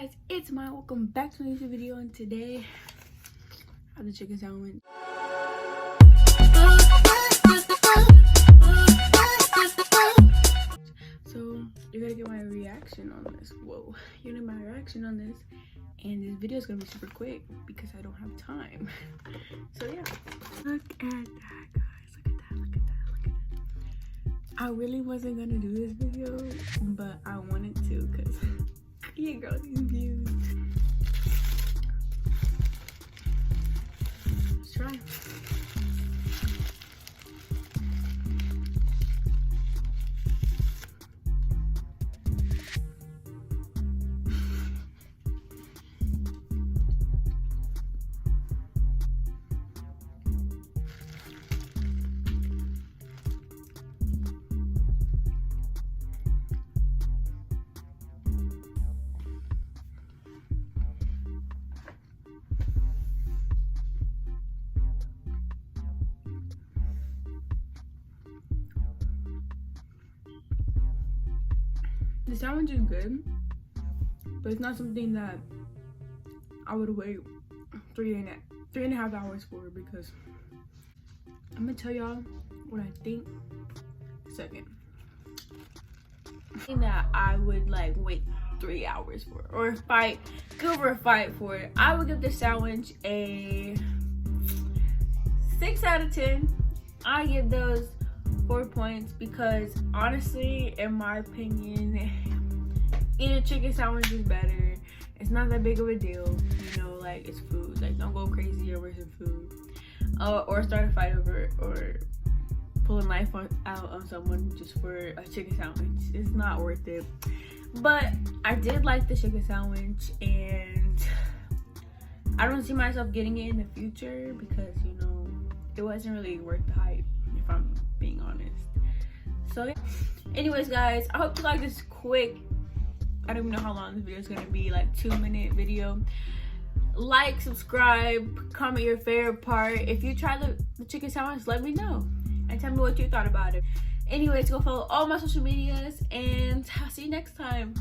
Guys, it's Maya. Welcome back to a new video, and today I have the chicken sandwich. So you're gonna get my reaction on this. Whoa, you're gonna get my reaction on this, and this video is gonna be super quick because I don't have time. So yeah, look at that, guys. Look at that. Look at that. Look at that. I really wasn't gonna do this video, but I wanted to because yeah, girl, these views. Let's try. The sandwich is good, but it's not something that I would wait three and a half hours for, because I'm gonna tell y'all what I think. Second, thing that I would like wait 3 hours for, or go for a fight for it. I would give this sandwich a 6 out of 10. I give those 4 points because honestly, in my opinion, eating chicken sandwich is better. It's not that big of a deal, you know, like it's food. Like don't go crazy over some food, or start a fight over it, or pull a knife out on someone just for a chicken sandwich. It's not worth it. But I did like the chicken sandwich, and I don't see myself getting it in the future because, you know, it wasn't really worth the hype, if I'm being honest. So yeah. Anyways, guys, I hope you like this quick, I don't even know how long this video is gonna be, like 2-minute video. Like, subscribe, comment your favorite part. If you try the chicken sandwich, let me know and tell me what you thought about it. Anyways, go follow all my social medias, and I'll see you next time.